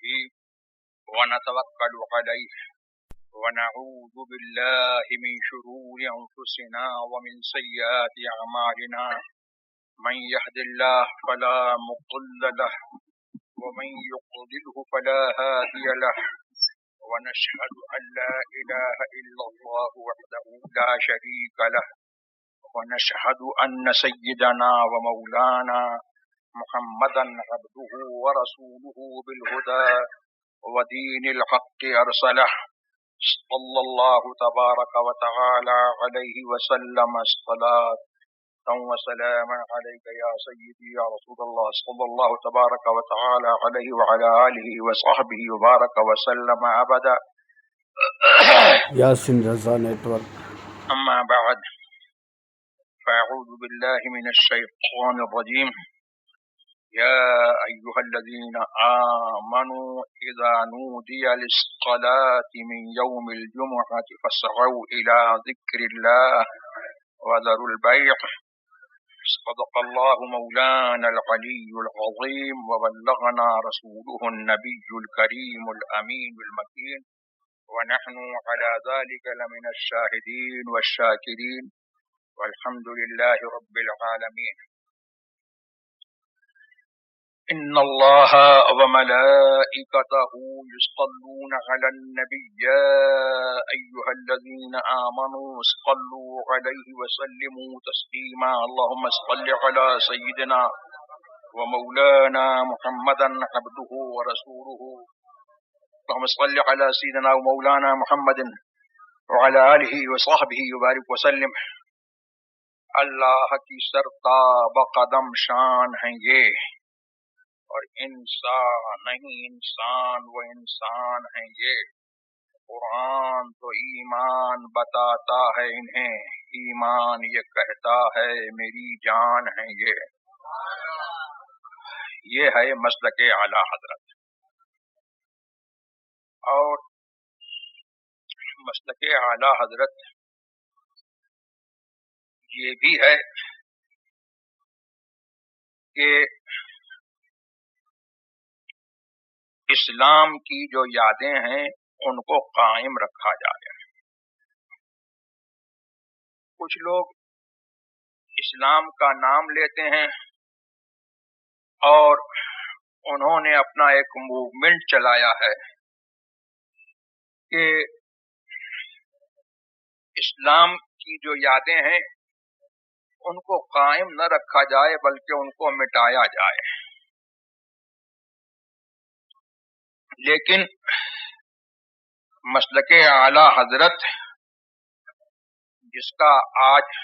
به ونتوكل عليه ونعوذ بالله من شرور أنفسنا ومن سيئات أعمالنا من يهد الله فلا مضل له ومن يضلله فلا هادي له ونشهد أن لا إله إلا الله وحده لا شريك له ونشهد أن سيدنا ومولانا محمدا عبده ورسوله بالهدى ودين الحق أرسله صلى الله تبارك وتعالى عليه وسلم الصلاة وسلام عليك يا سيدي يا رسول الله صلى الله تبارك وتعالى عليه وعلى آله وصحبه وبارك وسلم أبدا. یاسین رضا نیٹ ورک. أما بعد فأعوذ بالله من الشيطان الرجيم. يا أيها الذين آمنوا إذا نودي للصلاة من يوم الجمعة فاسعوا إلى ذكر الله وذروا البيع. صدق الله مولانا العلي العظيم وبلغنا رسوله النبي الكريم الأمين المكين ونحن على ذلك لمن الشاهدين والشاكرين والحمد لله رب العالمين. إن الله وملائكته يصلون على النبي يا أيها الذين آمنوا صلوا عليه وسلموا تسليما. اللهم صل على سيدنا ومولانا محمدا عبده ورسوله. اللهم صل على سيدنا ومولانا محمد وعلى آله وصحبه وبارك وسلم. اللہ کی سرتاب قدم شان ہیں یہ، اور انسان نہیں انسان وہ انسان ہیں یہ. قرآن تو ایمان بتاتا ہے انہیں، ایمان یہ کہتا ہے میری جان ہے یہ. یہ ہے مسلک اعلی حضرت. اور مسلک اعلی حضرت یہ بھی ہے کہ اسلام کی جو یادیں ہیں ان کو قائم رکھا جائے. کچھ لوگ اسلام کا نام لیتے ہیں اور انہوں نے اپنا ایک موومنٹ چلایا ہے کہ اسلام کی جو یادیں ہیں ان کو قائم نہ رکھا جائے بلکہ ان کو مٹایا جائے. لیکن مسلک اعلی حضرت جس کا آج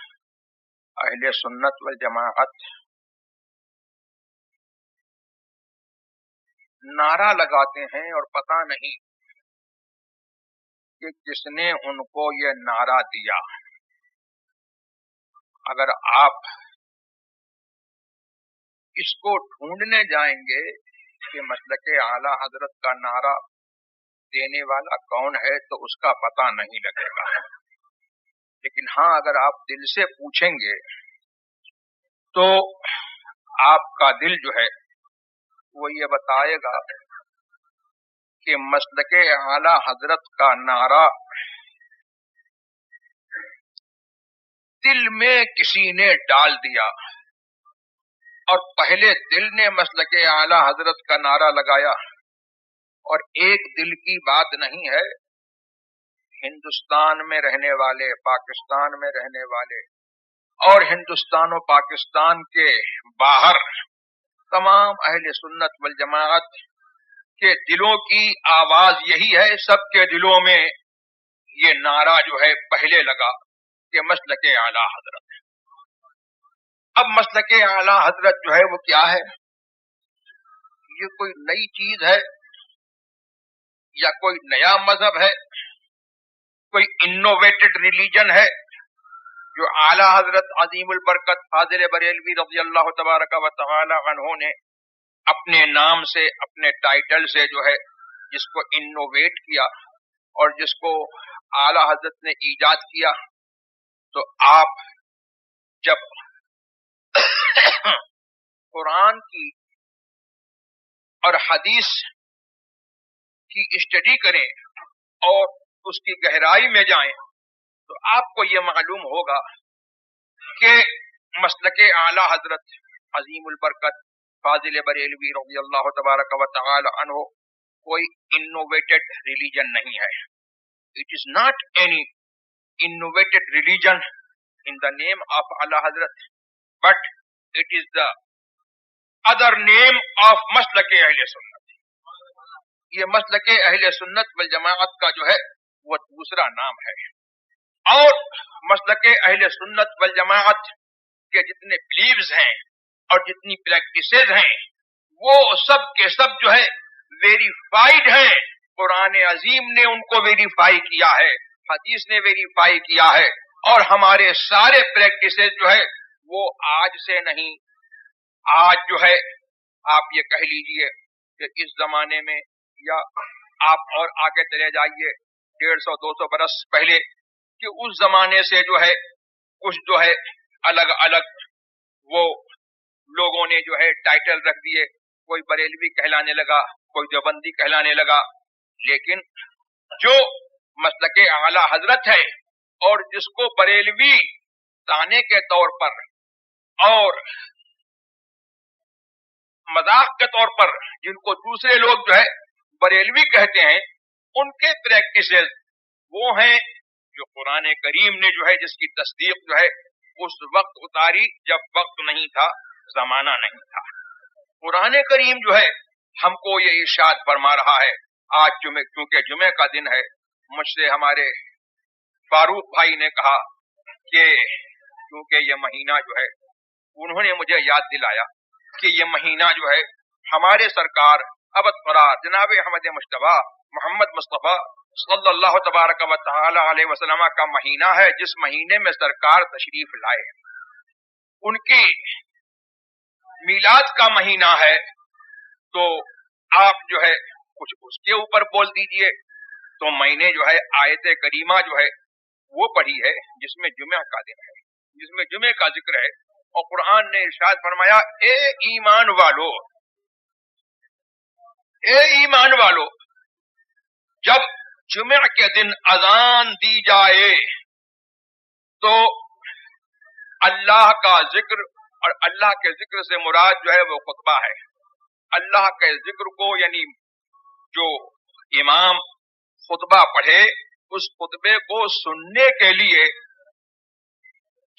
اہل سنت والجماعت نعرہ لگاتے ہیں اور پتہ نہیں کہ کس نے ان کو یہ نعرہ دیا. اگر آپ اس کو ڈھونڈنے جائیں گے کہ مسلک اعلی حضرت کا نعرہ دینے والا کون ہے تو اس کا پتہ نہیں لگے گا. لیکن ہاں اگر آپ دل سے پوچھیں گے تو آپ کا دل جو ہے وہ یہ بتائے گا کہ مسلک اعلی حضرت کا نعرہ دل میں کسی نے ڈال دیا، اور پہلے دل نے مسلک اعلی حضرت کا نعرہ لگایا. اور ایک دل کی بات نہیں ہے، ہندوستان میں رہنے والے، پاکستان میں رہنے والے اور ہندوستان و پاکستان کے باہر تمام اہل سنت والجماعت کے دلوں کی آواز یہی ہے. سب کے دلوں میں یہ نعرہ جو ہے پہلے لگا کہ مسلک اعلی حضرت. اب مسلک اعلی حضرت جو ہے وہ کیا ہے؟ یہ کوئی نئی چیز ہے یا کوئی نیا مذہب ہے، کوئی انوویٹڈ ریلیجن ہے جو اعلی حضرت عظیم البرکت فاضل بریلوی رضی اللہ تبارک و تعالی عنہ نے اپنے نام سے، اپنے ٹائٹل سے جو ہے جس کو انوویٹ کیا اور جس کو اعلی حضرت نے ایجاد کیا. تو آپ جب قرآن کی اور حدیث کی اسٹڈی کریں اور اس کی گہرائی میں جائیں تو آپ کو یہ معلوم ہوگا کہ مسلک اعلی حضرت عظیم البرکت فاضل بریلوی رضی اللہ تبارک و تعالی عنہ کوئی انوویٹڈ ریلیجن نہیں ہے. It is not any innovated religion in the name of Allah Hazrat, but it is the other name of مسلک اہل سنت. یہ مسلک اہل سنت والجماعت کا جو ہے وہ دوسرا نام ہے. اور مسلک اہل سنت والجماعت کے جتنے بلیوز ہیں اور جتنی پریکٹسز ہیں وہ سب کے سب جو ہے ویریفائڈ ہیں. قرآن عظیم نے ان کو ویریفائی کیا ہے, حدیث نے ویریفائی کیا ہے, اور ہمارے سارے پریکٹسز جو ہے وہ آج سے نہیں, آج جو ہے آپ یہ کہہ لیجئے کہ اس زمانے میں یا آپ اور آگے چلے جائیے 150-200 برس پہلے کہ اس زمانے سے جو ہے کچھ جو ہے الگ الگ وہ لوگوں نے جو ہے ٹائٹل رکھ دیے, کوئی بریلوی کہلانے لگا, کوئی دیوبندی کہلانے لگا. لیکن جو مسلک اعلی حضرت ہے اور جس کو بریلوی تانے کے طور پر اور مذاق کے طور پر جن کو دوسرے لوگ جو ہے بریلوی کہتے ہیں, ان کے پریکٹسز وہ ہیں جو قرآن کریم نے جو ہے جس کی تصدیق جو ہے اس وقت اتاری جب وقت نہیں تھا, زمانہ نہیں تھا. قرآن کریم جو ہے ہم کو یہ ارشاد فرما رہا ہے. آج کیونکہ جمعے کا دن ہے, مجھ سے ہمارے فاروق بھائی نے کہا کہ کیونکہ یہ مہینہ جو ہے انہوں نے مجھے یاد دلایا کہ یہ مہینہ جو ہے ہمارے سرکار ابد قرار جناب احمد مجتبی محمد مصطفیٰ صلی اللہ تبارک و تعالی علیہ وسلم کا مہینہ ہے, جس مہینے میں سرکار تشریف لائے. ان کی میلاد کا مہینہ ہے, تو آپ جو ہے کچھ اس کے اوپر بول دیجئے. تو میں نے جو ہے آیت کریمہ جو ہے وہ پڑھی ہے جس میں جمعہ کا دن ہے, جس میں جمعے کا ذکر ہے, اور قرآن نے ارشاد فرمایا اے ایمان والو, اے ایمان والو, جب جمعہ کے دن اذان دی جائے تو اللہ کا ذکر, اور اللہ کے ذکر سے مراد جو ہے وہ خطبہ ہے. اللہ کے ذکر کو یعنی جو امام خطبہ پڑھے اس خطبے کو سننے کے لیے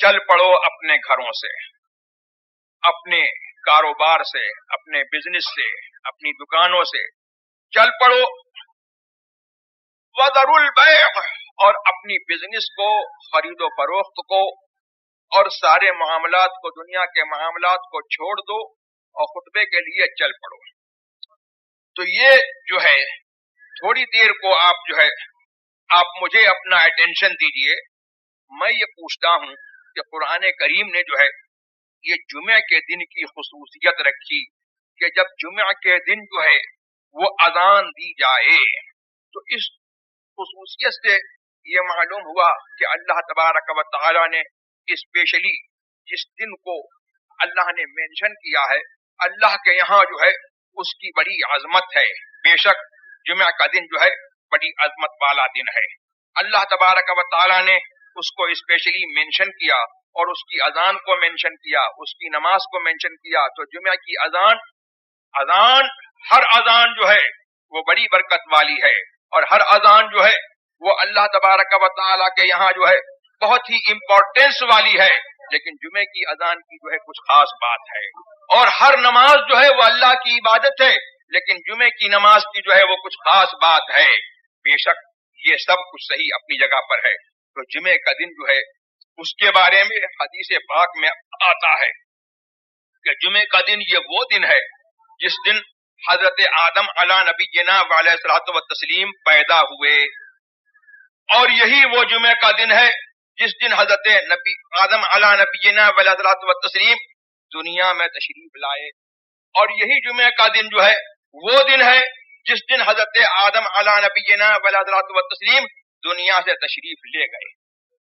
چل پڑو اپنے گھروں سے, اپنے کاروبار سے, اپنے بزنس سے, اپنی دکانوں سے چل پڑو. وَذَرُوا الْبَيْعَ, اور اپنی بزنس کو, خرید و فروخت کو اور سارے معاملات کو, دنیا کے معاملات کو چھوڑ دو اور خطبے کے لیے چل پڑو. تو یہ جو ہے تھوڑی دیر کو آپ جو ہے آپ مجھے اپنا اٹینشن دیجئے. میں یہ پوچھتا ہوں کہ قرآن کریم نے جو ہے یہ جمعہ کے دن کی خصوصیت رکھی کہ جب جمعہ کے دن جو ہے وہ اذان دی جائے, تو اس خصوصیت سے یہ معلوم ہوا کہ اللہ تبارک و تعالی نے اسپیشلی جس دن کو اللہ نے مینشن کیا ہے, اللہ کے یہاں جو ہے اس کی بڑی عظمت ہے. بے شک جمعہ کا دن جو ہے بڑی عظمت والا دن ہے. اللہ تبارک و تعالی نے اس کو اسپیشلی مینشن کیا اور اس کی اذان کو مینشن کیا, اس کی نماز کو مینشن کیا. تو جمعہ کی اذان ہر اذان جو ہے وہ بڑی برکت والی ہے, اور ہر اذان جو ہے وہ اللہ تبارک و تعالی کے یہاں جو ہے بہت ہی امپورٹینس والی ہے. لیکن جمعے کی اذان کی جو ہے کچھ خاص بات ہے, اور ہر نماز جو ہے وہ اللہ کی عبادت ہے, لیکن جمعے کی نماز کی جو ہے وہ کچھ خاص بات ہے. بے شک یہ سب کچھ صحیح اپنی جگہ پر ہے. تو جمعے کا دن جو ہے اس کے بارے میں حدیث پاک میں آتا ہے کہ جمعے کا دن یہ وہ دن ہے جس دن حضرت آدم علی نبینا علیہ الصلوۃ والتسلیم پیدا ہوئے, اور یہی وہ جمعے کا دن ہے جس دن حضرت آدم علی نبینا علیہ الصلوۃ والتسلیم دنیا میں تشریف لائے, اور یہی جمعے کا دن جو ہے وہ دن ہے جس دن حضرت آدم علی نبینا علیہ الصلوۃ والتسلیم دنیا سے تشریف لے گئے,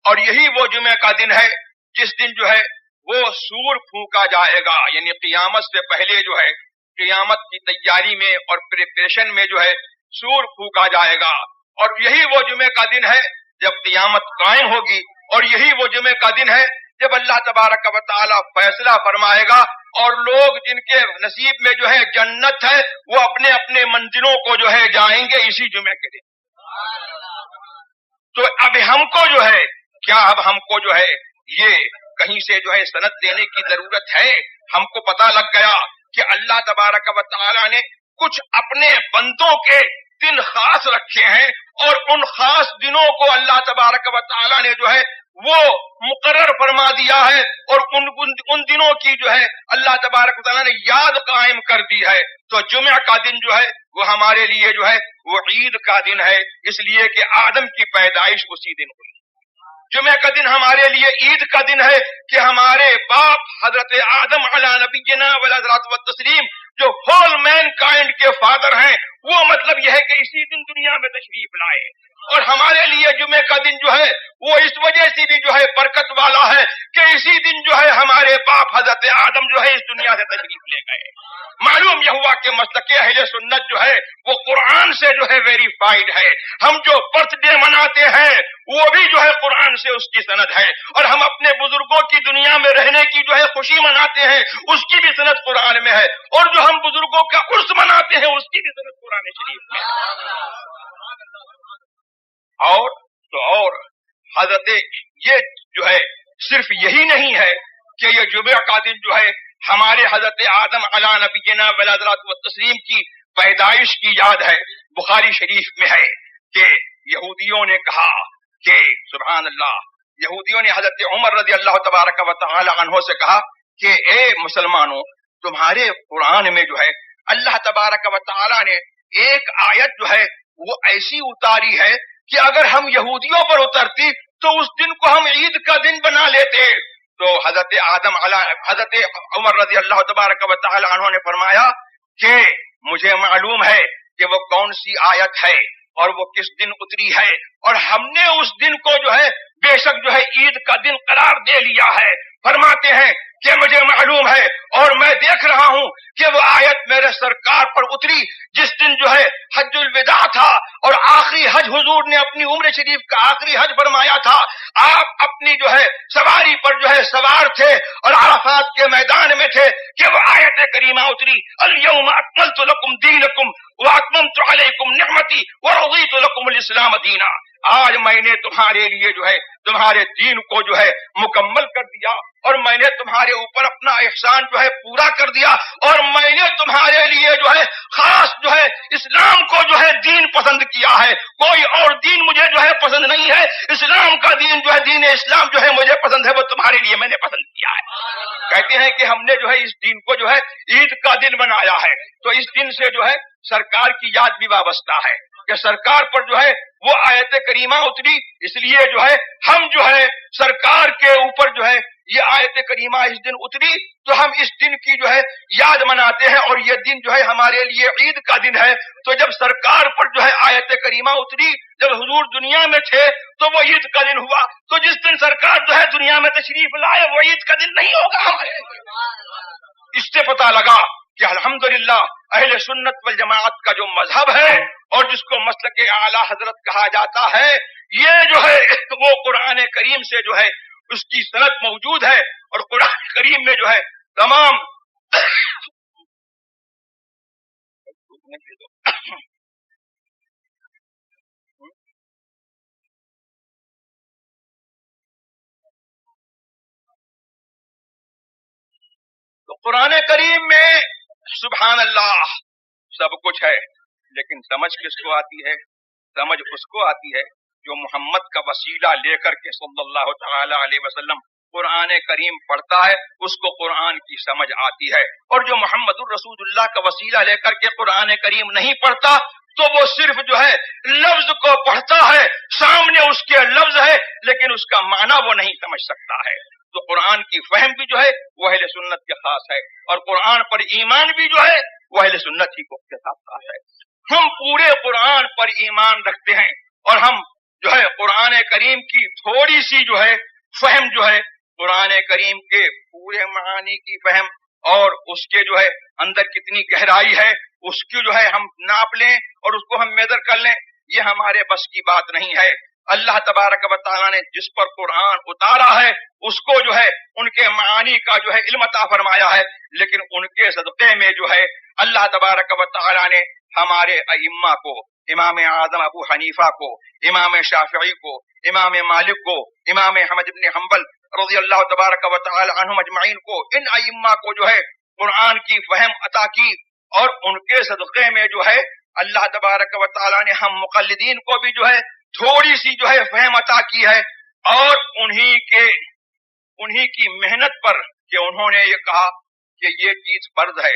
اور یہی وہ جمعے کا دن ہے جس دن جو ہے وہ سور پھونکا جائے گا. یعنی قیامت سے پہلے جو ہے قیامت کی تیاری میں اور پریپریشن میں جو ہے سور پھونکا جائے گا، اور یہی وہ جمعے کا دن ہے جب قیامت قائم ہوگی، اور یہی وہ جمعے کا دن ہے جب اللہ تبارک و تعالی فیصلہ فرمائے گا، اور لوگ جن کے نصیب میں جو ہے جنت ہے وہ اپنے اپنے منزلوں کو جو ہے جائیں گے اسی جمعے کے دن۔ تو اب ہم کو جو ہے کیا، اب ہم کو جو ہے یہ کہیں سے جو ہے سند دینے کی ضرورت ہے؟ ہم کو پتہ لگ گیا کہ اللہ تبارک و تعالی نے کچھ اپنے بندوں کے دن خاص رکھے ہیں، اور ان خاص دنوں کو اللہ تبارک و تعالی نے جو ہے وہ مقرر فرما دیا ہے، اور ان دنوں کی جو ہے اللہ تبارک و تعالی نے یاد قائم کر دی ہے۔ تو جمعہ کا دن جو ہے وہ ہمارے لیے جو ہے وہ عید کا دن ہے، اس لیے کہ آدم کی پیدائش اسی دن ہوئی۔ جمعہ کا دن ہمارے لیے عید کا دن ہے کہ ہمارے باپ حضرت آدم علی نبینا والصلاۃ والتسلیم جو ہول مین کائنڈ کے فادر ہیں، وہ مطلب یہ ہے کہ اسی دن دنیا میں تشریف لائے۔ اور ہمارے لیے جمعہ کا دن جو ہے وہ اس وجہ سے بھی جو ہے برکت والا ہے کہ اسی دن جو ہے ہمارے باپ حضرت آدم جو ہے اس دنیا سے تشریف لے گئے۔ معلوم یہ ہوا کہ مسلک اہل سنت جو ہے وہ قرآن سے جو ہے ویریفائڈ ہے۔ ہم جو برتھ ڈے مناتے ہیں وہ بھی جو ہے قرآن سے اس کی سند ہے، اور ہم اپنے بزرگوں کی دنیا میں رہنے کی جو ہے خوشی مناتے ہیں اس کی بھی سند قرآن میں ہے، اور جو ہم بزرگوں کا عرس مناتے ہیں اس کی بھی سند قرآن شریف میں ہے۔ اور حضرت یہ جو ہے صرف یہی نہیں ہے کہ یہ جمعہ کا دن جو ہے ہمارے حضرت آدم علی نبینا والصلاۃ والتسلیم کی پیدائش کی یاد ہے۔ بخاری شریف میں ہے کہ یہودیوں نے کہا کہ سبحان اللہ، یہودیوں نے حضرت عمر رضی اللہ تبارک و تعالی عنہ سے کہا کہ اے مسلمانوں، تمہارے قرآن میں جو ہے اللہ تبارک و تعالی نے ایک آیت جو ہے وہ ایسی اتاری ہے کہ اگر ہم یہودیوں پر اترتی تو اس دن کو ہم عید کا دن بنا لیتے۔ تو حضرت عمر رضی اللہ تبارک و تعالی عنہ نے فرمایا کہ مجھے معلوم ہے کہ وہ کون سی آیت ہے اور وہ کس دن اتری ہے، اور ہم نے اس دن کو جو ہے بے شک جو ہے عید کا دن قرار دے لیا ہے۔ فرماتے ہیں کہ مجھے معلوم ہے اور میں دیکھ رہا ہوں کہ وہ آیت میرے سرکار پر اتری جس دن جو ہے حج الوداع تھا، اور آخری حج حضور نے اپنی عمر شریف کا آخری حج فرمایا تھا۔ آپ اپنی جو ہے سواری پر جو ہے سوار تھے اور عرفات کے میدان میں تھے کہ وہ آیت کریمہ اتری، الیوم اکملت لکم دینکم واتممت علیکم نعمتی ورضیت لکم الاسلام دینا۔ آج میں نے تمہارے لیے جو ہے تمہارے دین کو جو ہے مکمل کر دیا، اور میں نے تمہارے اوپر اپنا احسان جو ہے پورا کر دیا، اور میں نے تمہارے لیے جو ہے خاص جو ہے اسلام کو جو ہے دین پسند کیا ہے۔ کوئی اور دین مجھے جو ہے پسند نہیں ہے، اسلام کا دین جو ہے دین اسلام جو ہے مجھے پسند ہے، وہ تمہارے لیے میں نے پسند کیا ہے۔ کہتے ہیں کہ ہم نے جو ہے اس دین کو جو ہے عید کا دن بنایا ہے، تو اس دن سے جو ہے سرکار کی یاد بھی وابستہ ہے کہ سرکار پر جو ہے وہ آیت کریمہ اتری، اس لیے جو ہے ہم جو ہے سرکار کے اوپر جو ہے یہ آیت کریمہ اس دن اتری تو ہم اس دن کی جو ہے یاد مناتے ہیں، اور یہ دن جو ہے ہمارے لیے عید کا دن ہے۔ تو جب سرکار پر جو ہے آیت کریمہ اتری، جب حضور دنیا میں تھے تو وہ عید کا دن ہوا، تو جس دن سرکار جو ہے دنیا میں تشریف لائے وہ عید کا دن نہیں ہوگا ہمارے۔ اس سے پتہ لگا کہ الحمدللہ اہل سنت والجماعت کا جو مذہب ہے اور جس کو مسلک اعلی حضرت کہا جاتا ہے، یہ جو ہے وہ قرآن کریم سے جو ہے اس کی سند موجود ہے، اور قرآن کریم میں جو ہے تمام تو قرآن کریم میں سبحان اللہ سب کچھ ہے، لیکن سمجھ کس کو آتی ہے؟ سمجھ اس کو آتی ہے جو محمد کا وسیلہ لے کر کے صلی اللہ تعالی علیہ وسلم قرآن کریم پڑھتا ہے، اس کو قرآن کی سمجھ آتی ہے، اور جو محمد الرسول اللہ کا وسیلہ لے کر کے قرآن کریم نہیں پڑھتا تو وہ صرف جو ہے لفظ کو پڑھتا ہے، سامنے اس کے لفظ ہے لیکن اس کا معنی وہ نہیں سمجھ سکتا ہے۔ تو قرآن کی فہم بھی جو ہے وہ اہل سنت کے خاص ہے، اور قرآن پر ایمان بھی جو ہے وہ اہل سنت ہی کو کے ساتھ خاص ہے۔ ہم پورے قرآن پر ایمان رکھتے ہیں، اور ہم جو ہے قرآن کریم کی تھوڑی سی جو ہے فہم جو ہے قرآن کریم کے پورے معانی کی فہم اور اس کے جو ہے اندر کتنی گہرائی ہے اس کی جو ہے ہم ناپ لیں اور اس کو ہم میجر کر لیں، یہ ہمارے بس کی بات نہیں ہے۔ اللہ تبارک و تعالیٰ نے جس پر قرآن اتارا ہے اس کو جو ہے ان کے معانی کا جو ہے علم عطا فرمایا ہے، لیکن ان کے صدقے میں جو ہے اللہ تبارک و تعالیٰ نے ہمارے ائمہ کو، امام اعظم ابو حنیفہ کو، امام شافعی کو، امام مالک کو، امام احمد بن حنبل رضی اللہ تبارک و تعالی عنہم اجمعین کو، ان ائمہ کو جو ہے قرآن کی فہم عطا کی، اور ان کے صدقے میں جو ہے اللہ تبارک و تعالی نے ہم مقلدین کو بھی جو ہے تھوڑی سی جو ہے فہم عطا کی ہے، اور انہی کی محنت پر کہ انہوں نے یہ کہا کہ یہ چیز فرض ہے،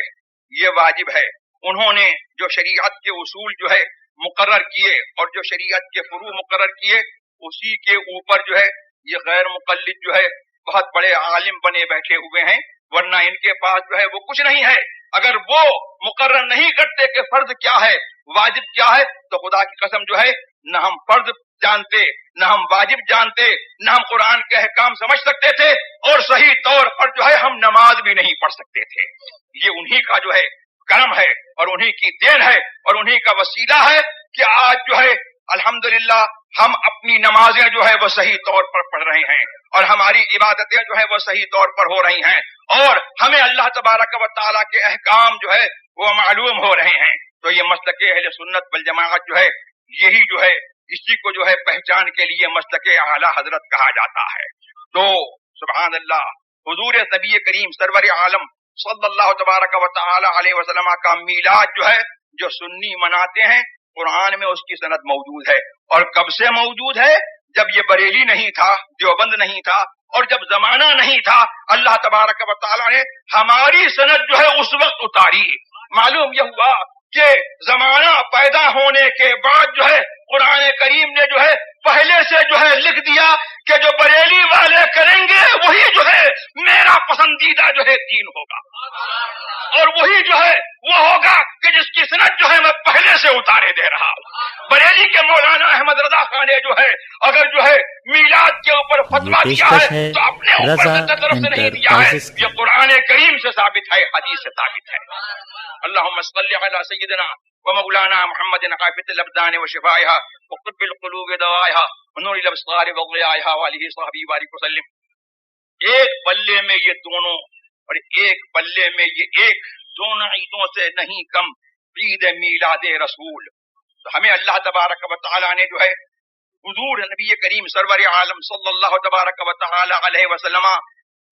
یہ واجب ہے، انہوں نے جو شریعت کے اصول جو ہے مقرر کیے اور جو شریعت کے فروع مقرر کیے، اسی کے اوپر جو ہے یہ غیر مقلد جو ہے بہت بڑے عالم بنے بیٹھے ہوئے ہیں، ورنہ ان کے پاس جو ہے وہ کچھ نہیں ہے۔ اگر وہ مقرر نہیں کرتے کہ فرض کیا ہے، واجب کیا ہے، تو خدا کی قسم جو ہے نہ ہم فرض جانتے، نہ ہم واجب جانتے، نہ ہم قرآن کے احکام سمجھ سکتے تھے، اور صحیح طور پر جو ہے ہم نماز بھی نہیں پڑھ سکتے تھے۔ یہ انہی کا جو ہے کرم ہے اور انہی کی دین ہے اور انہی کا وسیلہ ہے کہ آج جو ہے الحمدللہ ہم اپنی نمازیں جو ہے وہ صحیح طور پر پڑھ رہے ہیں، اور ہماری عبادتیں جو ہے وہ صحیح طور پر ہو رہی ہیں، اور ہمیں اللہ تبارک و تعالیٰ کے احکام جو ہے وہ معلوم ہو رہے ہیں۔ تو یہ مسلک اہل سنت والجماعت جو ہے یہی جو ہے اسی کو جو ہے پہچان کے لیے مسلک اعلیٰ حضرت کہا جاتا ہے۔ تو سبحان اللہ، حضور نبی کریم سرور عالم صلی اللہ تبارک و تعالی علیہ وسلم کا میلاد جو ہے جو سنی مناتے ہیں، قرآن میں اس کی سند موجود ہے، اور کب سے موجود ہے؟ جب یہ بریلی نہیں تھا، دیوبند نہیں تھا، اور جب زمانہ نہیں تھا، اللہ تبارک و تعالی نے ہماری سند جو ہے اس وقت اتاری۔ معلوم یہ ہوا کہ زمانہ پیدا ہونے کے بعد جو ہے قرآن کریم نے جو ہے پہلے سے جو ہے لکھ دیا کہ جو بریلی والے کریں گے وہی جو ہے میرا پسندیدہ جو ہے دین ہوگا، اور وہی جو ہے وہ ہوگا کہ جس کی سند جو ہے میں پہلے سے اتارے دے رہا ہوں۔ بریلی کے مولانا احمد رضا خان نے جو ہے اگر جو ہے میلاد کے اوپر فتویٰ دیا ہے تو اپنے اوپر طرف سے نہیں دیا ہے، یہ قرآن کریم سے ثابت ہے، حدیث سے ثابت ہے۔ اللہم صلی علی سیدنا ومولانا محمد حافظ الابدان وشفائها وقطب القلوب دوائها ونور الابصار وضیائها وآلہ صحبہ بارک وسلم۔ ایک پلے میں یہ دونوں اور ایک پلے میں یہ ایک، دونوں عیدوں سے نہیں کم، عید میلاد رسول۔ تو ہمیں اللہ تبارک و تعالی نے جو ہے حضور نبی کریم سرور عالم صلی اللہ تبارک و تعالی علیہ وسلم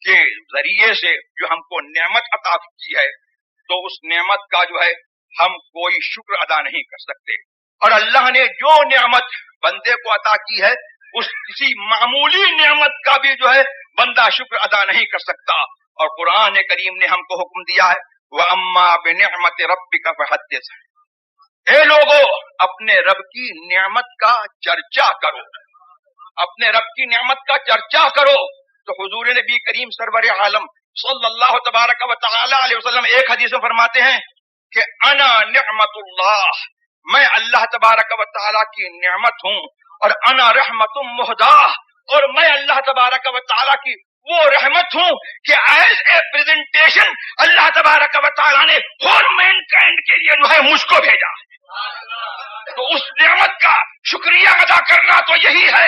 کے ذریعے سے جو ہم کو نعمت عطا کی ہے، تو اس نعمت کا جو ہے ہم کوئی شکر ادا نہیں کر سکتے، اور اللہ نے جو نعمت بندے کو عطا کی ہے اس کسی معمولی نعمت کا بھی جو ہے بندہ شکر ادا نہیں کر سکتا، اور قرآن کریم نے ہم کو حکم دیا ہے وَأَمَّا بِنِعْمَةِ رَبِّكَ فَحَدِّثْ۔ اے لوگو، اپنے رب کی نعمت کا چرچا کرو، اپنے رب کی نعمت کا چرچا کرو۔ تو حضور نبی کریم سرور عالم صلی اللہ تبارک و تعالی علیہ وسلم ایک حدیث میں فرماتے ہیں کہ انا نعمت اللہ، میں اللہ تبارک و تعالی کی نعمت ہوں، اور انا رحمت مہدہ، اور میں اللہ تبارک و تعالی کی وہ رحمت ہوں کہ ایز اے پریزنٹیشن اللہ تبارک و تعالی نے ہول مین کائنڈ کے لیے جو ہے مجھ کو بھیجا۔ تو اس نعمت کا شکریہ ادا کرنا تو یہی ہے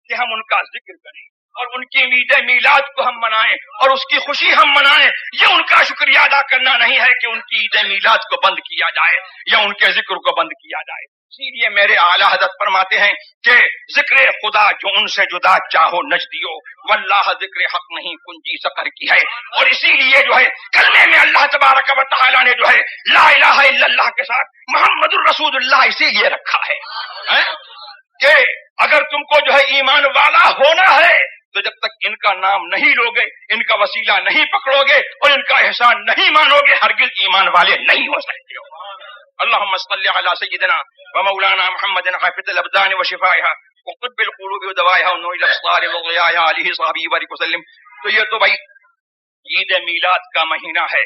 کہ ہم ان کا ذکر کریں اور ان کی عید میلاد کو ہم منائیں اور اس کی خوشی ہم منائیں۔ یہ ان کا شکریہ ادا کرنا نہیں ہے کہ ان کی عید میلاد کو بند کیا جائے یا ان کے ذکر کو بند کیا جائے۔ اسی لیے میرے اعلیٰ حضرت فرماتے ہیں کہ ذکر خدا جو ان سے جدا چاہو نجدیو، واللہ ذکر حق نہیں کنجی سکر کی ہے۔ اور اسی لیے جو ہے کلمے میں اللہ تبارک و تعالیٰ نے جو ہے لا الہ الا اللہ کے ساتھ محمد الرسول اللہ اسی لیے رکھا ہے کہ اگر تم کو جو ہے ایمان والا ہونا ہے تو جب تک ان کا نام نہیں لوگے، ان کا وسیلہ نہیں پکڑو گے اور ان کا احسان نہیں مانو گے، ہرگز ایمان والے نہیں ہو سکتے ہو۔ اللہم صلی علی سیدنا ومولانا محمد حافظ الابدان وشفائها وقطب القلوب ودوائها ونور الابصار وضیائها علیہ صحبہ بارک وسلم۔ تو یہ تو بھائی عید میلاد کا مہینہ ہے،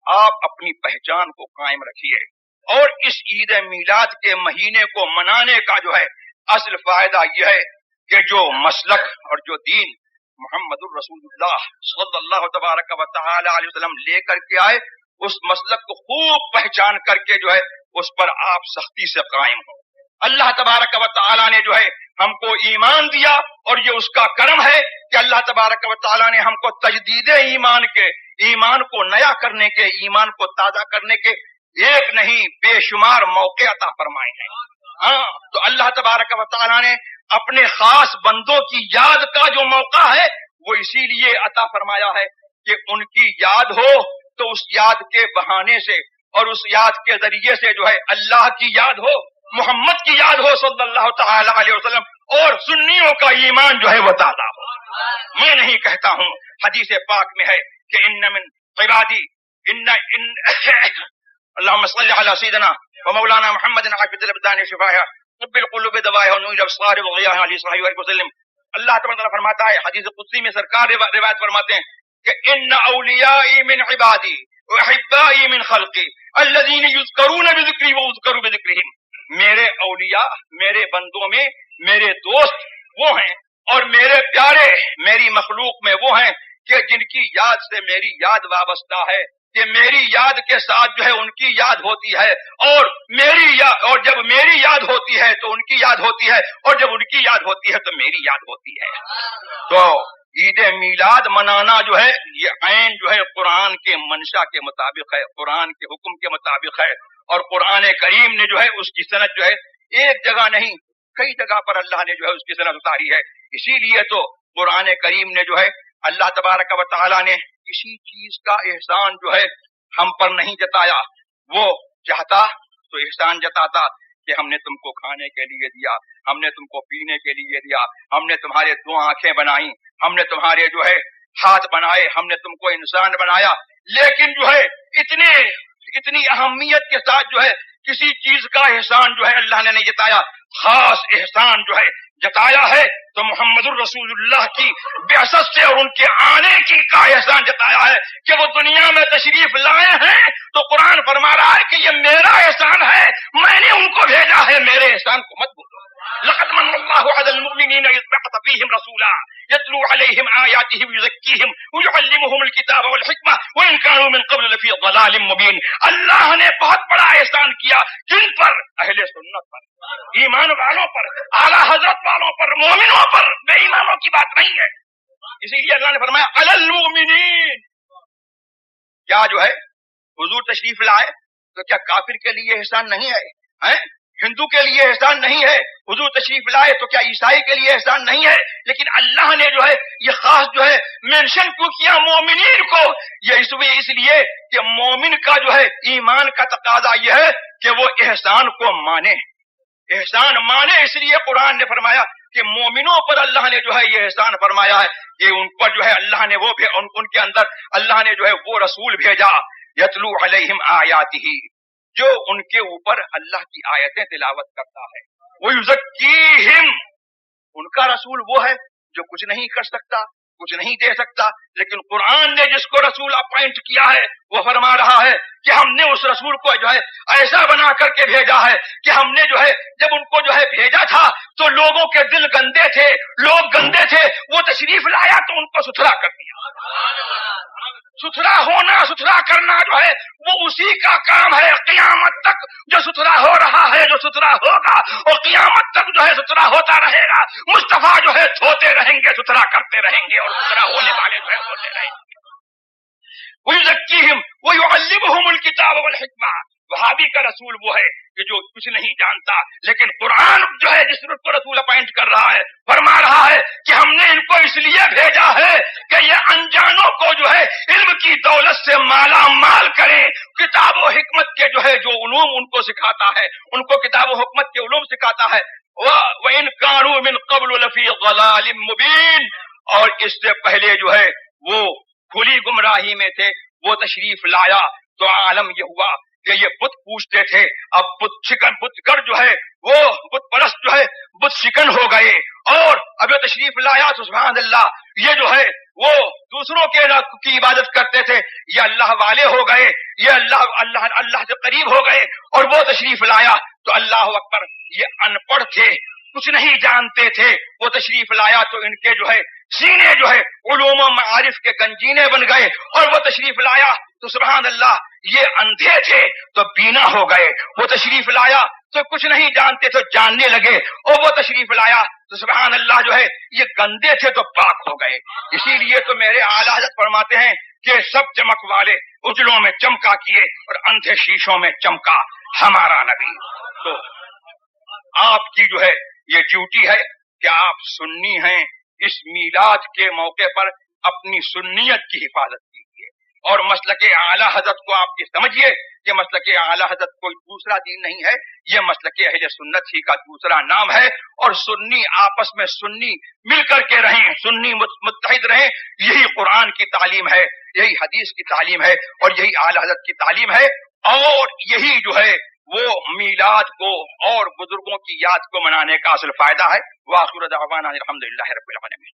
آپ اپنی پہچان کو قائم رکھیے، اور اس عید میلاد کے مہینے کو منانے کا جو ہے اصل فائدہ یہ ہے کہ جو مسلک اور جو دین محمد الرسول اللہ صلی اللہ تبارک و تعالی علیہ وسلم لے کر کے آئے اس مسلک کو خوب پہچان کر کے جو ہے اس پر آپ سختی سے قائم ہو۔ اللہ تبارک و تعالیٰ نے جو ہے ہم کو ایمان دیا، اور یہ اس کا کرم ہے کہ اللہ تبارک و تعالیٰ نے ہم کو تجدید ایمان کو نیا کرنے کے، ایمان کو تازہ کرنے کے ایک نہیں بے شمار موقع عطا فرمائے ہیں۔ ہاں، تو اللہ تبارک و تعالیٰ نے اپنے خاص بندوں کی یاد کا جو موقع ہے وہ اسی لیے عطا فرمایا ہے کہ ان کی یاد ہو، تو اس یاد کے بہانے سے اور اس یاد کے ذریعے سے جو ہے اللہ کی یاد ہو، محمد کی یاد ہو صلی اللہ تعالی علیہ وسلم، اور سنیوں کا ایمان جو ہے وہ تازہ ہو۔ میں نہیں کہتا ہوں، حدیث پاک میں ہے کہ ان من عبادی اللهم صل على سيدنا ومولانا محمد عاقبۃ الابدان شفاها طب القلوب دواها ونور الابصار وضياها علی صلی اللہ علیہ وسلم۔ اللہ تعالیٰ فرماتا ہے، حدیث قدسی میں سرکار روایت فرماتے ہیں کہ ان اولیائی من عبادی واحبائی من خلقی الذین یذکرون بذکری واذکر بذکرہم۔ میرے اولیاء، میرے بندوں میں میرے دوست وہ ہیں، اور میرے پیارے میری مخلوق میں وہ ہیں کہ جن کی یاد سے میری یاد وابستہ ہے، کہ میری یاد کے ساتھ جو ہے ان کی یاد ہوتی ہے، اور جب میری یاد ہوتی ہے تو ان کی یاد ہوتی ہے، اور جب ان کی یاد ہوتی ہے تو میری یاد ہوتی ہے۔ تو عید میلاد منانا جو ہے یہ عین جو ہے قرآن کے منشا کے مطابق ہے، قرآن کے حکم کے مطابق ہے، اور قرآن کریم نے جو ہے اس کی سند جو ہے ایک جگہ نہیں کئی جگہ پر اللہ نے جو ہے اس کی سند اتاری ہے۔ اسی لیے تو قرآن کریم نے جو ہے اللہ تبارک و تعالیٰ نے کسی چیز کا احسان جو ہے ہم پر نہیں جتایا، وہ چاہتا تو احسان جتاتا کہ ہم نے تم کو کھانے کے لیے دیا، ہم نے تم کو پینے کے لیے دیا، ہم نے تمہارے 2 آنکھیں بنائیں، ہم نے تمہارے جو ہے ہاتھ بنائے، ہم نے تم کو انسان بنایا، لیکن جو ہے اتنی اہمیت کے ساتھ جو ہے کسی چیز کا احسان جو ہے اللہ نے نہیں جتایا۔ خاص احسان جو ہے جتایا ہے تو محمد الرسول اللہ کی بعثت سے اور ان کے آنے کی کا احسان جتایا ہے کہ وہ دنیا میں تشریف لائے ہیں، تو قرآن فرما رہا ہے کہ یہ میرا احسان ہے، میں نے ان کو بھیجا ہے، میرے احسان کو مت بھولو۔ لقد من اللہ علی المؤمنین اذ بعث فیہم رسولا یتلو علیہم آیاتہ ویزکیہم ویعلمہم الکتاب والحکمہ وان کانوا من قبل لفی ضلال مبین۔ اللہ نے بہت بڑا احسان کیا، جن پر؟ اہل سنت پر، ایمان والوں پر، اعلی حضرت والوں پر، مومنوں پر، بے ایمانوں کی بات نہیں ہے۔ اسی لیے اللہ نے فرمایا علی المؤمنین۔ کیا جو ہے حضور تشریف لائے تو کیا کافر کے لیے احسان نہیں ہے؟ ہندو کے لیے احسان نہیں ہے؟ حضور تشریف لائے تو کیا عیسائی کے لیے احسان نہیں ہے؟ لیکن اللہ نے جو ہے یہ خاص جو ہے مینشن کیوں کیا مومنین کو؟ یہ اس لیے کہ مومن کا جو ہے ایمان کا تقاضا یہ ہے کہ وہ احسان کو مانے، احسان مانے۔ اس لیے قرآن نے فرمایا کہ مومنوں پر اللہ نے جو ہے یہ احسان فرمایا ہے کہ ان پر جو ہے اللہ نے وہ ان کے اندر اللہ نے جو ہے وہ رسول بھیجا، یتلو علیہم آیاتہ، جو ان کے اوپر اللہ کی آیتیں تلاوت کرتا ہے، ویزکیہم، ان کا رسول وہ ہے جو کچھ نہیں کر سکتا، کچھ نہیں دے سکتا، لیکن قرآن نے جس کو رسول اپوائنٹ کیا ہے وہ فرما رہا ہے کہ ہم نے اس رسول کو جو ہے ایسا بنا کر کے بھیجا ہے کہ ہم نے جو ہے جب ان کو جو ہے بھیجا تھا تو لوگوں کے دل گندے تھے، لوگ گندے تھے، وہ تشریف لایا تو ان کو ستھرا کر دیا۔ ستھرا ہونا، ستھرا کرنا جو ہے وہ اسی کا کام ہے قیامت تک، جو ستھرا ہو رہا ہے، جو ستھرا ہوگا، اور قیامت تک جو ہے ستھرا ہوتا رہے گا۔ مصطفیٰ جو ہے دھوتے رہیں گے، ستھرا کرتے رہیں گے، اور ستھرا ہونے والے جو ہے ہوتے رہیں گے۔ وَيُزَكِّيهِمْ وَيُعَلِّمُهُمُ الْكِتَابَ وَالْحِكْمَةَ۔ وہابی کا رسول وہ ہے کہ جو کچھ نہیں جانتا، لیکن قرآن جو ہے جس کو رسول اپوائنٹ کر رہا ہے فرما رہا ہے کہ ہم نے ان کو اس لیے بھیجا ہے کہ یہ انجانوں کو جو ہے علم کی دولت سے مالا مال کریں، کتاب و حکمت کے جو ہے جو علوم ان کو سکھاتا ہے، ان کو کتاب و حکمت کے علوم سکھاتا ہے۔ وَإِن كَانُوا مِن قَبْلُ لَفِي ضَلَالٍ مُبِينٍ، اور اس سے پہلے جو ہے وہ کھلی گمراہی میں تھے، وہ تشریف لایا تو عالم یہ ہوا کہ یہ بت پوچھتے تھے، اب بت گر جو ہے وہ بت پرست جو ہے بت شکن ہو گئے، اور اب یہ تشریف لایا تو سبحان اللہ یہ جو ہے وہ دوسروں کی عبادت کرتے تھے، یہ اللہ والے ہو گئے، یہ اللہ سے قریب ہو گئے، اور وہ تشریف لایا تو اللہ اکبر یہ ان پڑھ تھے، کچھ نہیں جانتے تھے، وہ تشریف لایا تو ان کے جو ہے سینے جو ہے علوم و معارف کے گنجینے بن گئے، اور وہ تشریف لایا تو سبحان اللہ یہ اندھے تھے تو بینا ہو گئے، وہ تشریف لایا تو کچھ نہیں جانتے تو جاننے لگے، اور وہ تشریف لایا تو سبحان اللہ جو ہے یہ گندے تھے تو پاک ہو گئے۔ اسی لیے تو میرے اعلیٰ حضرت فرماتے ہیں کہ سب چمک والے اجلوں میں چمکا کیے اور اندھے شیشوں میں چمکا ہمارا نبی۔ تو آپ کی جو ہے یہ ڈیوٹی ہے کہ آپ سنی ہیں، اس میلاد کے موقع پر اپنی سنیت کی حفاظت کیجیے، اور مسلک اعلیٰ حضرت کو آپ یہ سمجھیے کہ مسلک اعلیٰ حضرت کوئی دوسرا دین نہیں ہے، یہ مسلک اہل سنت ہی کا دوسرا نام ہے، اور سنی آپس میں سنی مل کر کے رہیں، سنی متحد رہیں، یہی قرآن کی تعلیم ہے، یہی حدیث کی تعلیم ہے، اور یہی اعلیٰ حضرت کی تعلیم ہے، اور یہی جو ہے وہ میلاد کو اور بزرگوں کی یاد کو منانے کا اصل فائدہ ہے۔ وآخر دعوانا الحمدللہ رب العالمین۔